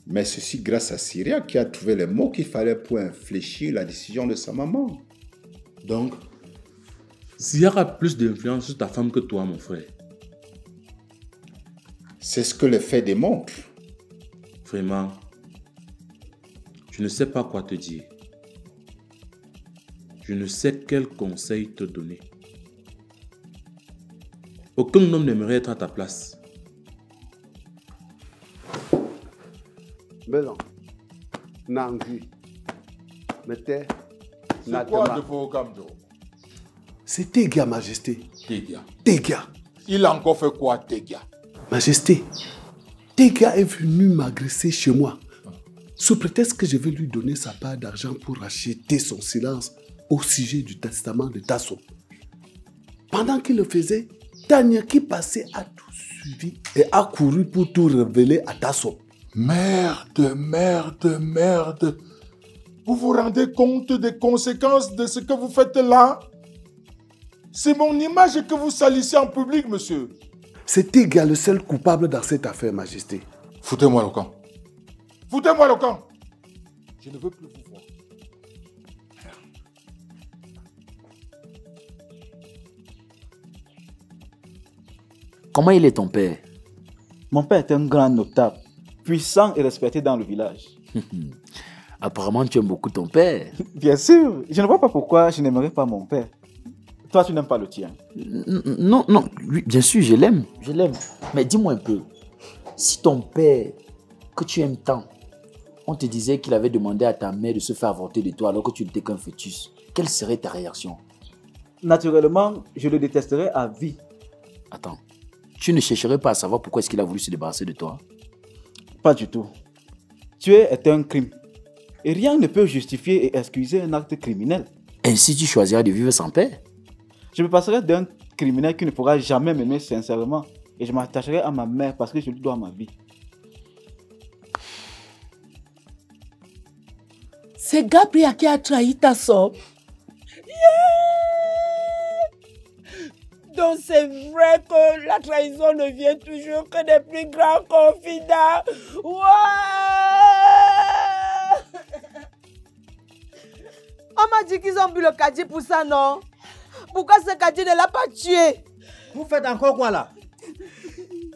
Mais ceci grâce à Syria qui a trouvé les mots qu'il fallait pour infléchir la décision de sa maman. Donc, Syria a plus d'influence sur ta femme que toi, mon frère. C'est ce que les faits démontrent. Vraiment, je ne sais pas quoi te dire. Je ne sais quel conseil te donner. Aucun homme n'aimerait être à ta place. Maison, Nangui, Mete, C'est quoi de vos gamdos? C'est Tegia, Majesté. Tegia. Tegia. Il a encore fait quoi, Tegia? Majesté, Tegia est venu m'agresser chez moi, sous prétexte que je vais lui donner sa part d'argent pour acheter son silence au sujet du testament de Tasso. Pendant qu'il le faisait, Tania qui passait a tout suivi et a couru pour tout révéler à Tasso. Merde, merde, merde. Vous vous rendez compte des conséquences de ce que vous faites là? C'est mon image que vous salissez en public, monsieur. C'est Tegia le seul coupable dans cette affaire, Majesté. Foutez-moi le camp. Foutez-moi le camp. Je ne veux plus vous voir. Comment il est ton père? Mon père est un grand notable, puissant et respecté dans le village. Apparemment, tu aimes beaucoup ton père. Bien sûr, je ne vois pas pourquoi je n'aimerais pas mon père. Toi, tu n'aimes pas le tien. Non, non, lui, bien sûr, je l'aime. Je l'aime. Mais dis-moi un peu, si ton père, que tu aimes tant, on te disait qu'il avait demandé à ta mère de se faire avorter de toi alors que tu n'étais qu'un fœtus, quelle serait ta réaction? Naturellement, je le détesterais à vie. Attends, tu ne chercherais pas à savoir pourquoi est-ce qu'il a voulu se débarrasser de toi? Pas du tout. Tuer est un crime. Et rien ne peut justifier et excuser un acte criminel. Ainsi, tu choisiras de vivre sans père? Je me passerai d'un criminel qui ne pourra jamais m'aimer sincèrement. Et je m'attacherai à ma mère parce que je lui dois ma vie. C'est Gabriel qui a trahi ta soeur. Donc c'est vrai que la trahison ne vient toujours que des plus grands confidents. Ouais! dit qu'ils ont bu le Kadi pour ça, non? Pourquoi ce Kadi ne l'a pas tué? Vous faites encore quoi là?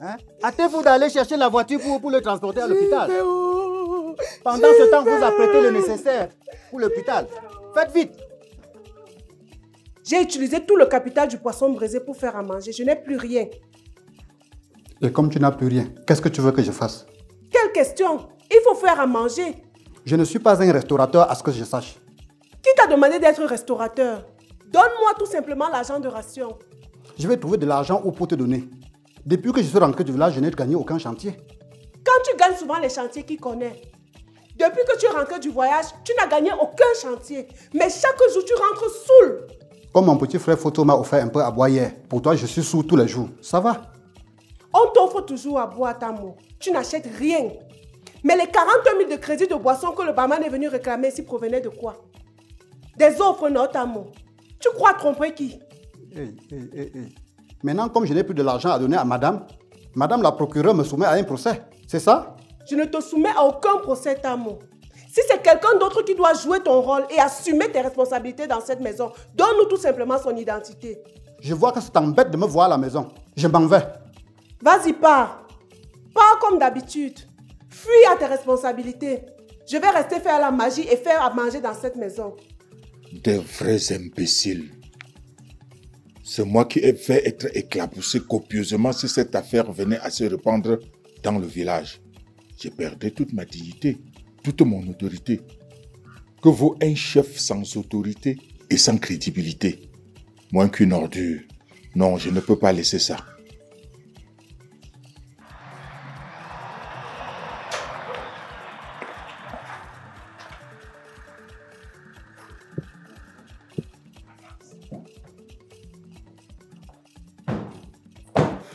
Hein? Hâtez-vous d'aller chercher la voiture pour le transporter à l'hôpital. Pendant ce temps, vous apprêtez le nécessaire pour l'hôpital. Faites vite. J'ai utilisé tout le capital du poisson braisé pour faire à manger. Je n'ai plus rien. Et comme tu n'as plus rien, qu'est-ce que tu veux que je fasse? Quelle question? Il faut faire à manger. Je ne suis pas un restaurateur à ce que je sache. Qui t'a demandé d'être restaurateur? Donne-moi tout simplement l'argent de ration. Je vais trouver de l'argent où pour te donner. Depuis que je suis rentré du village, je n'ai gagné aucun chantier. Quand tu gagnes souvent les chantiers, qui connaît? Depuis que tu es rentré du voyage, tu n'as gagné aucun chantier. Mais chaque jour, tu rentres saoul. Comme mon petit frère Photo m'a offert un peu à boire hier, pour toi, je suis saoul tous les jours. Ça va? On t'offre toujours à boire, Tamo. Tu n'achètes rien. Mais les 40 000 de crédit de boisson que le barman est venu réclamer ici provenaient de quoi? Des offres, non, Tamo. Tu crois tromper qui? Maintenant, comme je n'ai plus de l'argent à donner à madame la procureure me soumet à un procès. C'est ça? Je ne te soumets à aucun procès, Tamo. Si c'est quelqu'un d'autre qui doit jouer ton rôle et assumer tes responsabilités dans cette maison, donne-nous tout simplement son identité. Je vois que ça t'embête de me voir à la maison. Je m'en vais. Vas-y, pars. Pars comme d'habitude. Fuis à tes responsabilités. Je vais rester faire la magie et faire à manger dans cette maison. Des vrais imbéciles. C'est moi qui ai fait être éclaboussé copieusement si cette affaire venait à se répandre dans le village. J'ai perdu toute ma dignité, toute mon autorité. Que vaut un chef sans autorité et sans crédibilité? Moins qu'une ordure. Non, je ne peux pas laisser ça.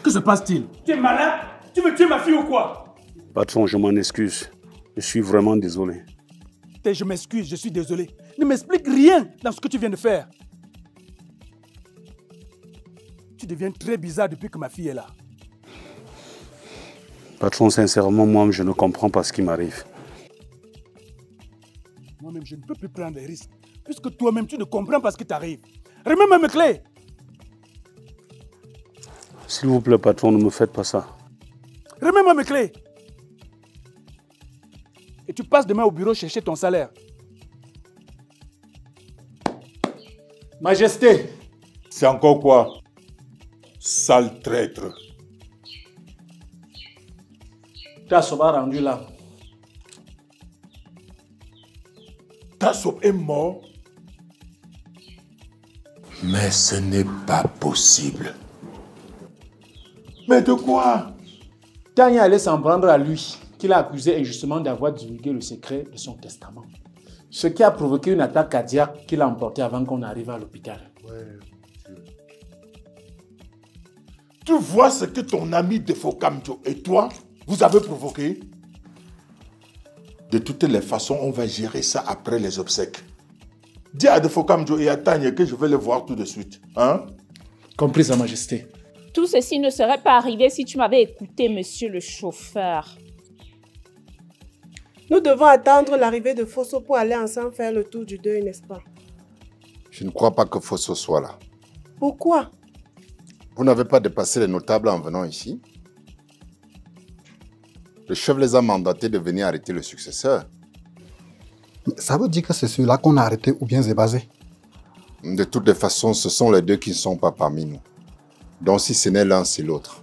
Que se passe-t-il? Tu es malade? Tu veux tuer ma fille ou quoi? Patron, je m'en excuse. Je suis vraiment désolé. Je m'excuse, je suis désolé. Ne m'explique rien dans ce que tu viens de faire. Tu deviens très bizarre depuis que ma fille est là. Patron, sincèrement, moi, je ne comprends pas ce qui m'arrive. Moi-même, je ne peux plus prendre des risques, puisque toi-même, tu ne comprends pas ce qui t'arrive. Remets-moi mes clés. S'il vous plaît, patron, ne me faites pas ça. Remets-moi mes clés. Et tu passes demain au bureau chercher ton salaire. Majesté, c'est encore quoi? Sale traître. Tassoba rendu là. Tassob est mort? Mais ce n'est pas possible. Mais de quoi? Tanya allait s'en prendre à lui, qu'il a accusé injustement d'avoir divulgué le secret de son testament. Ce qui a provoqué une attaque cardiaque qu'il a emportée avant qu'on arrive à l'hôpital. Tu vois ce que ton ami Defokamjo et toi, vous avez provoqué? De toutes les façons, on va gérer ça après les obsèques. Dis à Defokamjo et à Tanya que je vais les voir tout de suite. Hein? Compris, Sa Majesté. Tout ceci ne serait pas arrivé si tu m'avais écouté, monsieur le chauffeur. Nous devons attendre l'arrivée de Fosso pour aller ensemble faire le tour du deuil, n'est-ce pas? Je ne crois pas que Fosso soit là. Pourquoi? Vous n'avez pas dépassé les notables en venant ici? Le chef les a mandatés de venir arrêter le successeur. Mais ça veut dire que c'est ceux-là qu'on a arrêté ou bien Zébazé? De toutes les façons, ce sont les deux qui ne sont pas parmi nous. Donc si ce n'est l'un, c'est l'autre.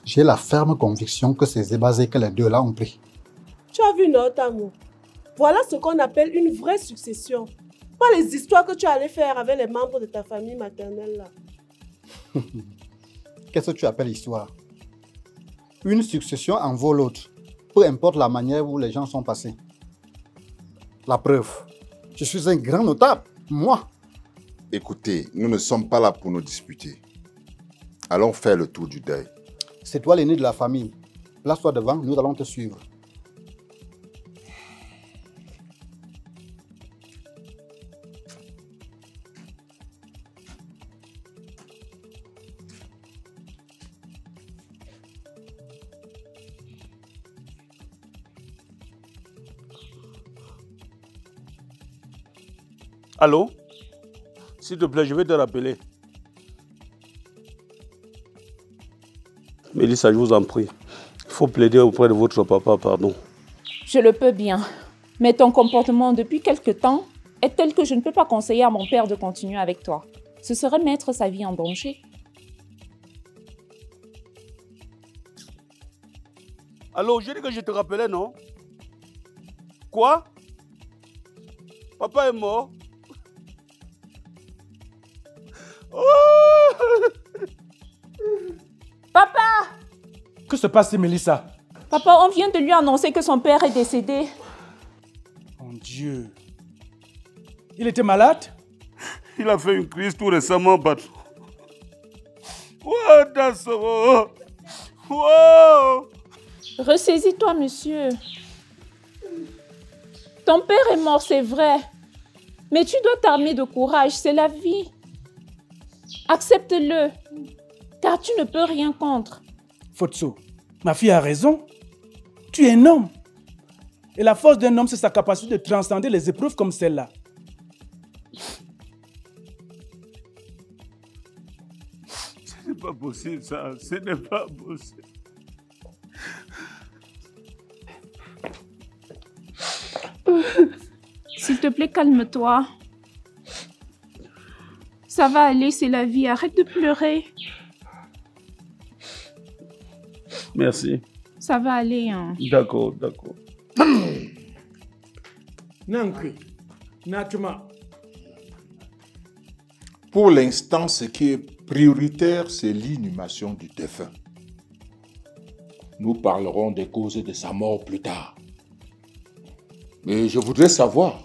J'ai la ferme conviction que c'est Zébazé que les deux-là ont pris. Tu as vu notre amour? Voilà ce qu'on appelle une vraie succession. Pas les histoires que tu allais faire avec les membres de ta famille maternelle là. Qu'est-ce que tu appelles histoire? Une succession en vaut l'autre, peu importe la manière où les gens sont passés. La preuve, je suis un grand notable, moi. Écoutez, nous ne sommes pas là pour nous disputer. Allons faire le tour du deuil. C'est toi l'aîné de la famille. Place-toi devant, nous allons te suivre. Allô? S'il te plaît, je vais te rappeler. Mélissa, je vous en prie. Il faut plaider auprès de votre papa, pardon. Je le peux bien. Mais ton comportement depuis quelque temps est tel que je ne peux pas conseiller à mon père de continuer avec toi. Ce serait mettre sa vie en danger. Allô, j'ai dit que je te rappelais, non? Quoi? Papa est mort? Oh! Papa! Que se passe-t-il, Mélissa? Papa, on vient de lui annoncer que son père est décédé. Mon Dieu. Il était malade? Il a fait une crise tout récemment, patron. Oh, Dasso! Oh! Ressaisis-toi, monsieur. Ton père est mort, c'est vrai. Mais tu dois t'armer de courage, c'est la vie. Accepte-le, car tu ne peux rien contre. Fotso, ma fille a raison. Tu es un homme. Et la force d'un homme, c'est sa capacité de transcender les épreuves comme celle-là. Ce n'est pas possible, ça. Ce n'est pas possible. S'il te plaît, calme-toi. Ça va aller, c'est la vie. Arrête de pleurer. Merci. Ça va aller, hein. D'accord, d'accord. Nankri, Natuma. Pour l'instant, ce qui est prioritaire, c'est l'inhumation du défunt. Nous parlerons des causes de sa mort plus tard. Mais je voudrais savoir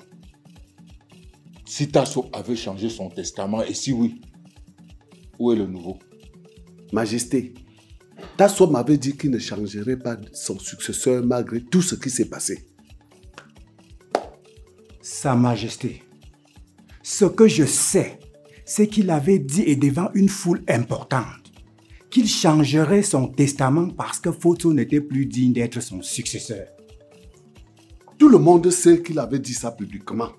si Tasso avait changé son testament et si oui, où est le nouveau? Majesté, Tasso m'avait dit qu'il ne changerait pas son successeur malgré tout ce qui s'est passé. Sa Majesté, ce que je sais, c'est qu'il avait dit et devant une foule importante qu'il changerait son testament parce que Fotso n'était plus digne d'être son successeur. Tout le monde sait qu'il avait dit ça publiquement.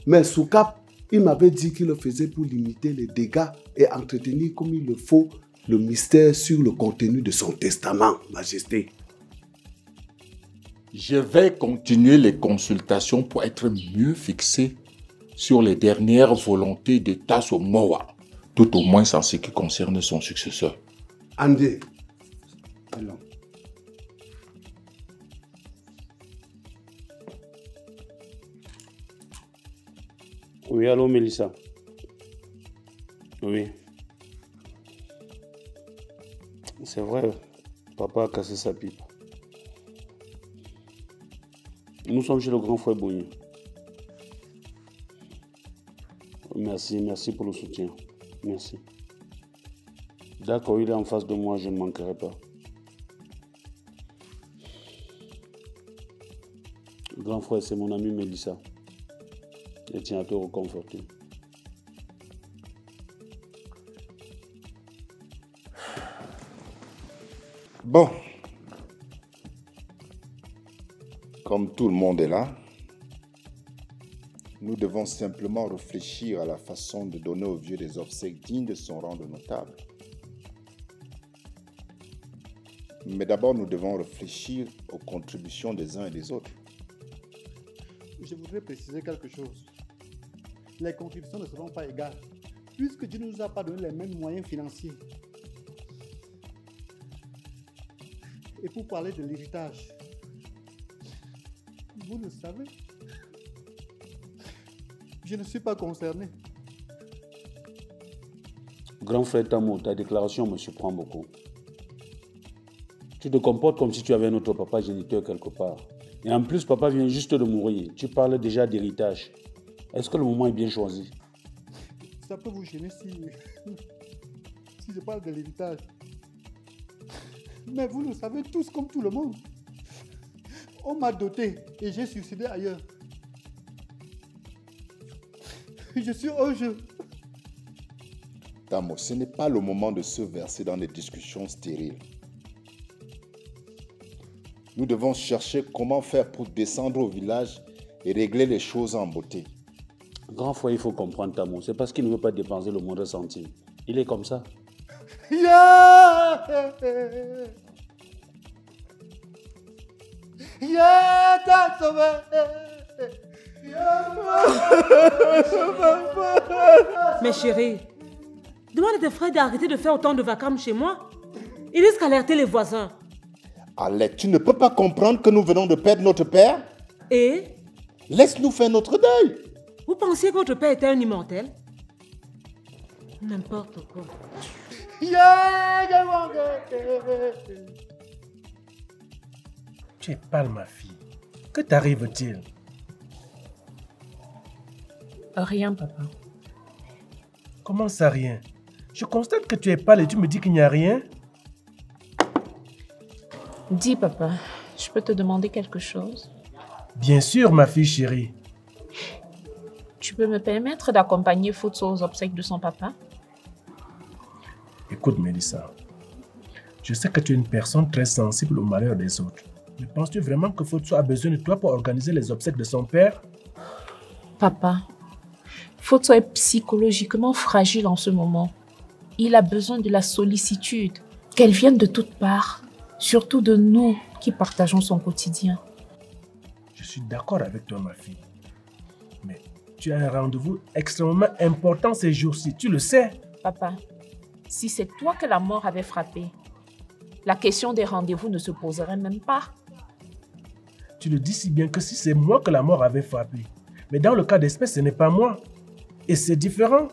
Mais Soukap, il m'avait dit qu'il le faisait pour limiter les dégâts et entretenir comme il le faut le mystère sur le contenu de son testament, Majesté. Je vais continuer les consultations pour être mieux fixé sur les dernières volontés de Tasso Moa, tout au moins en ce qui concerne son successeur. Andé. Allons. Oui, allô, Mélissa. Oui. C'est vrai, papa a cassé sa pipe. Nous sommes chez le grand frère Bouilly. Merci, merci pour le soutien. Merci. D'accord, il est en face de moi, je ne manquerai pas. Grand frère, c'est mon ami Mélissa. Je tiens à te reconforter. Bon. Comme tout le monde est là, nous devons simplement réfléchir à la façon de donner au vieux des obsèques dignes de son rang de notable. Mais d'abord, nous devons réfléchir aux contributions des uns et des autres. Je voudrais préciser quelque chose. Les contributions ne seront pas égales, puisque Dieu ne nous a pas donné les mêmes moyens financiers. Et pour parler de l'héritage, vous le savez, je ne suis pas concerné. Grand frère Tamo, ta déclaration me surprend beaucoup. Tu te comportes comme si tu avais un autre papa géniteur quelque part. Et en plus, papa vient juste de mourir. Tu parles déjà d'héritage. Est-ce que le moment est bien choisi? Ça peut vous gêner si je parle de l'héritage. Mais vous le savez tous comme tout le monde. On m'a doté et j'ai suicidé ailleurs. Je suis au jeu. Tamo, ce n'est pas le moment de se verser dans des discussions stériles. Nous devons chercher comment faire pour descendre au village et régler les choses en beauté. Grand frère, il faut comprendre Tamo. C'est parce qu'il ne veut pas dépenser le moindre centime. Il est comme ça. T'as sauvé. Mais chérie, demande à tes frères d'arrêter de faire autant de vacarmes chez moi. Ils risquent d'alerter les voisins. Allez, tu ne peux pas comprendre que nous venons de perdre notre père? Et laisse-nous faire notre deuil. Vous pensiez que votre père était un immortel? N'importe quoi. Tu es pâle, ma fille. Que t'arrive-t-il? Rien, papa. Comment ça, rien? Je constate que tu es pâle et tu me dis qu'il n'y a rien. Dis, papa, je peux te demander quelque chose? Bien sûr, ma fille chérie. Tu peux me permettre d'accompagner Futso aux obsèques de son papa? Écoute, Mélissa. Je sais que tu es une personne très sensible au malheur des autres. Mais penses-tu vraiment que Futso a besoin de toi pour organiser les obsèques de son père? Papa, Futso est psychologiquement fragile en ce moment. Il a besoin de la sollicitude, qu'elle vienne de toutes parts, surtout de nous qui partageons son quotidien. Je suis d'accord avec toi, ma fille. Mais tu as un rendez-vous extrêmement important ces jours-ci, tu le sais. Papa, si c'est toi que la mort avait frappé, la question des rendez-vous ne se poserait même pas. Tu le dis si bien que si c'est moi que la mort avait frappé. Mais dans le cas d'espèce, ce n'est pas moi. Et c'est différent.